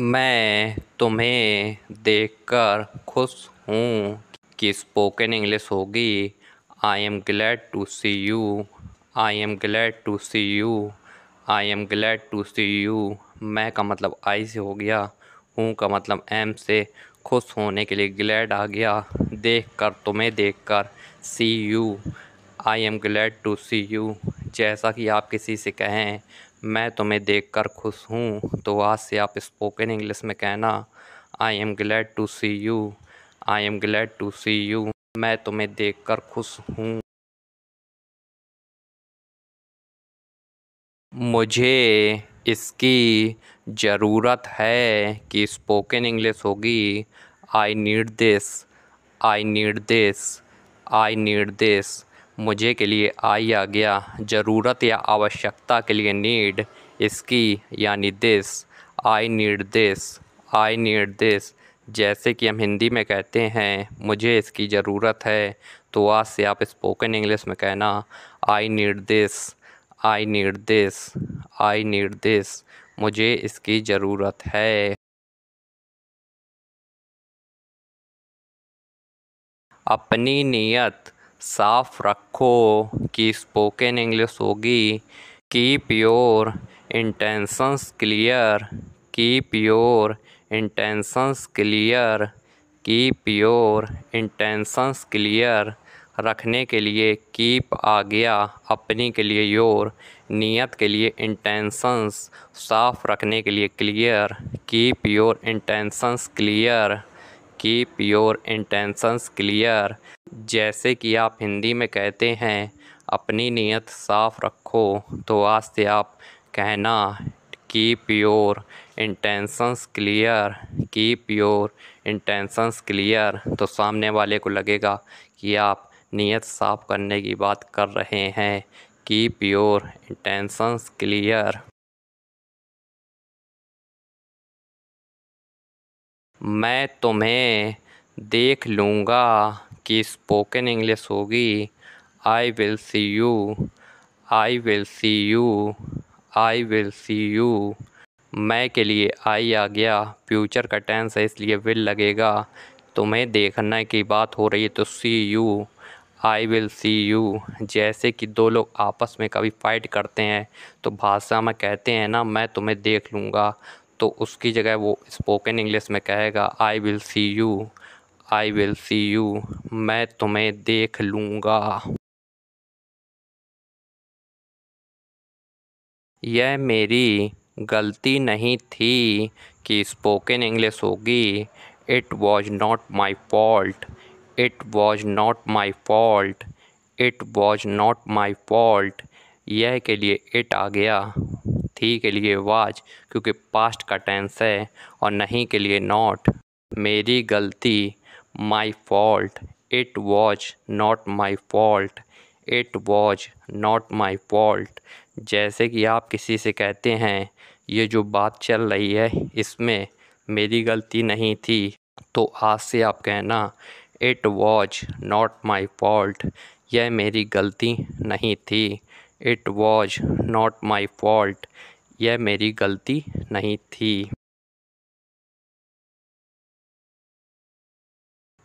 मैं तुम्हें देखकर खुश हूँ कि स्पोकन इंग्लिश होगी। I am glad to see you. I am glad to see you. I am glad to see you. मैं का मतलब आई से हो गया, हूँ का मतलब एम से, खुश होने के लिए ग्लैड आ गया, देखकर तुम्हें देखकर, see you. I am glad to see you. जैसा कि आप किसी से कहें मैं तुम्हें देखकर खुश हूँ, तो आज से आप स्पोकन इंग्लिश में कहना I am glad to see you. I am glad to see you. मैं तुम्हें देखकर खुश हूँ। मुझे इसकी ज़रूरत है कि स्पोकन इंग्लिश होगी I need this. I need this. I need this. मुझे के लिए आई आ गया, ज़रूरत या आवश्यकता के लिए नीड, इसकी यानी this. I need this. I need this. जैसे कि हम हिंदी में कहते हैं मुझे इसकी ज़रूरत है, तो आज से आप स्पोकन इंग्लिश में कहना I need this. I need this. I need this. मुझे इसकी ज़रूरत है। अपनी नीयत साफ रखो कि स्पोकन इंग्लिश होगी keep your intentions clear. Keep your intentions clear. Keep your intentions clear. रखने के लिए कीप आ गया, अपनी के लिए योर, नियत के लिए इंटेंशंस, साफ रखने के लिए clear. Keep your intentions clear. Keep your intentions clear. जैसे कि आप हिंदी में कहते हैं अपनी नीयत साफ रखो, तो आज से आप कहना keep your intentions clear. Keep your intentions clear. तो सामने वाले को लगेगा कि आप नीयत साफ करने की बात कर रहे हैं। Keep your intentions clear. मैं तुम्हें देख लूँगा कि स्पोकन इंग्लिश होगी आई will see you. I will see you. I will see you. मैं के लिए आई आ गया, फ्यूचर का टेंस है इसलिए विल लगेगा। तुम्हें देखने की बात हो रही है तो see you. I will see you. जैसे कि दो लोग आपस में कभी फाइट करते हैं तो भाषा में कहते हैं ना मैं तुम्हें देख लूँगा, तो उसकी जगह वो स्पोकन इंग्लिश में कहेगा आई will see you. I will see you. मैं तुम्हें देख लूँगा। यह मेरी गलती नहीं थी कि स्पोकन इंग्लिश होगी it was not my fault. It was not my fault. It was not my fault. यह के लिए इट आ गया, थी के लिए वाज क्योंकि पास्ट का टेंस है, और नहीं के लिए नॉट। मेरी गलती my fault. It was not my fault. It was not my fault. जैसे कि आप किसी से कहते हैं ये जो बात चल रही है इसमें मेरी गलती नहीं थी, तो आज से आप कहना it was not my fault. यह मेरी गलती नहीं थी। It was not my fault. यह मेरी गलती नहीं थी।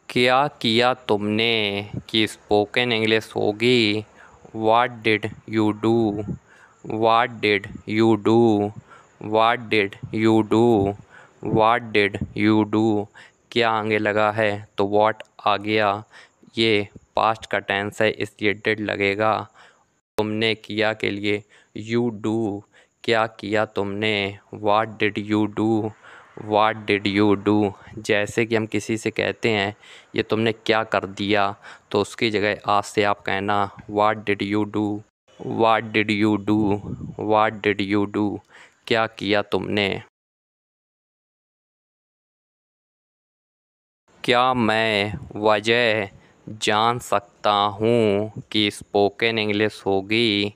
क्या किया तुमने कि स्पोकन इंग्लिश होगी what did you do. What did you do. What did you do. What did you do. क्या आगे लगा है तो व्हाट आ गया, ये पास्ट का टेंस है इसलिए डिड लगेगा। तुमने किया के लिए यू डू। क्या किया तुमने, what did you do. What did you do. जैसे कि हम किसी से कहते हैं ये तुमने क्या कर दिया, तो उसकी जगह आज से आप कहना what did you do. What did you do. What did you do. क्या किया तुमने। क्या मैं वजह जान सकता हूँ कि स्पोकन इंग्लिश होगी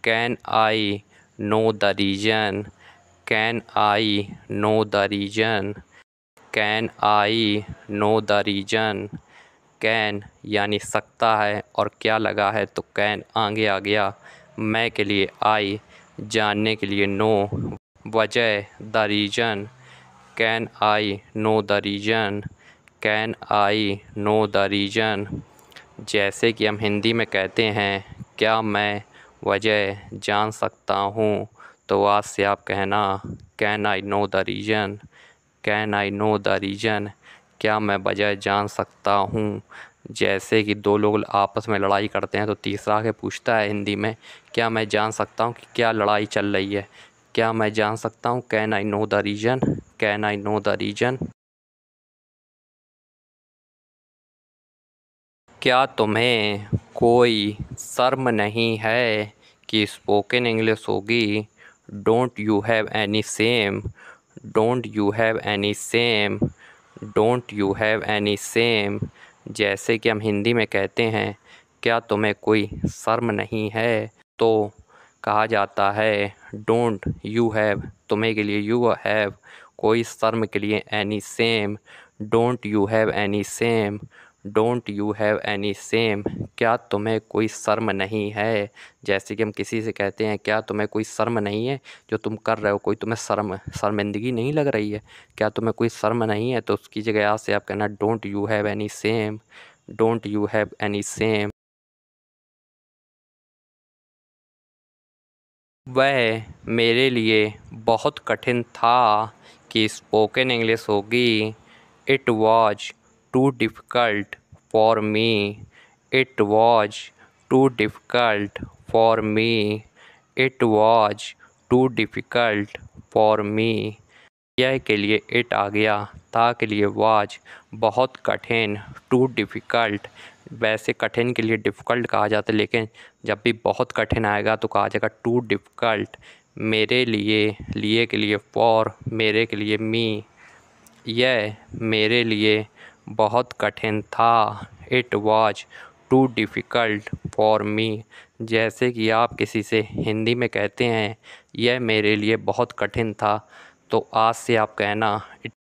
can I know the reason. Can I know the reason. Can I know the reason. Can यानी सकता है और क्या लगा है तो कैन आगे आ गया। मैं के लिए आई, जानने के लिए नो, वजह the reason. Can I know the reason, can I know the reason. जैसे कि हम हिंदी में कहते हैं क्या मैं वजह जान सकता हूँ, तो आज से आप कहना can I know the reason, can I know the reason, क्या मैं वजह जान सकता हूँ। जैसे कि दो लोग आपस में लड़ाई करते हैं तो तीसरा आके पूछता है हिंदी में क्या मैं जान सकता हूँ कि क्या लड़ाई चल रही है, क्या मैं जान सकता हूँ, can I know the reason, can I know the reason. क्या तुम्हें कोई शर्म नहीं है कि स्पोकन इंग्लिश होगी don't you have any same, don't you have any same, don't you have any same. जैसे कि हम हिंदी में कहते हैं क्या तुम्हें कोई शर्म नहीं है, तो कहा जाता है डोंट यू हैव तुम्हें के लिए यू हैव, कोई शर्म के लिए any same, don't you have any same, don't you have any same. क्या तुम्हें कोई शर्म नहीं है। जैसे कि हम किसी से कहते हैं क्या तुम्हें कोई शर्म नहीं है, जो तुम कर रहे हो कोई तुम्हें शर्मिंदगी नहीं लग रही है, क्या तुम्हें कोई शर्म नहीं है, तो उसकी जगह आज से आप कहना don't you have any same, don't you have any same. वह मेरे लिए बहुत कठिन था कि स्पोकन इंग्लिश होगी it was too difficult for me, it was too difficult for me, it was too difficult for me. यह के लिए इट आ गया, ता के लिए वाज, बहुत कठिन, टू डिफ़िकल्ट। वैसे कठिन के लिए डिफ़िकल्ट कहा जाता है, लेकिन जब भी बहुत कठिन आएगा तो कहा जाएगा टू डिफ़िकल्ट। मेरे लिए, लिए के लिए फॉर, मेरे के लिए मी। यह मेरे लिए बहुत कठिन था, it was too difficult for me. जैसे कि आप किसी से हिंदी में कहते हैं यह मेरे लिए बहुत कठिन था, तो आज से आप कहना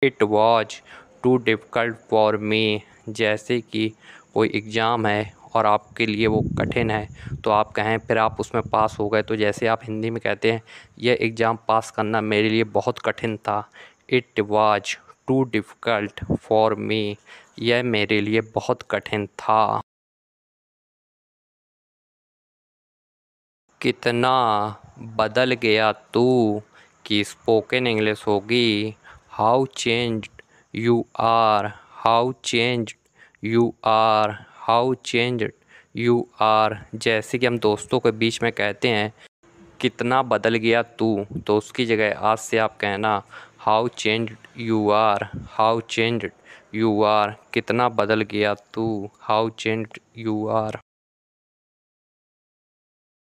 it was too difficult for me. जैसे कि कोई एग्ज़ाम है और आपके लिए वो कठिन है तो आप कहें फिर आप उसमें पास हो गए, तो जैसे आप हिंदी में कहते हैं यह एग्ज़ाम पास करना मेरे लिए बहुत कठिन था, it was too difficult for me, यह मेरे लिए बहुत कठिन था। कितना बदल गया तू कि स्पोकन इंग्लिश होगी how changed you are, how changed you are, how changed you are. जैसे कि हम दोस्तों के बीच में कहते हैं कितना बदल गया तू, तो उसकी जगह आज से आप कहना how changed you are, how changed you are, कितना बदल गया तू, हाउ चेंज्ड यू आर।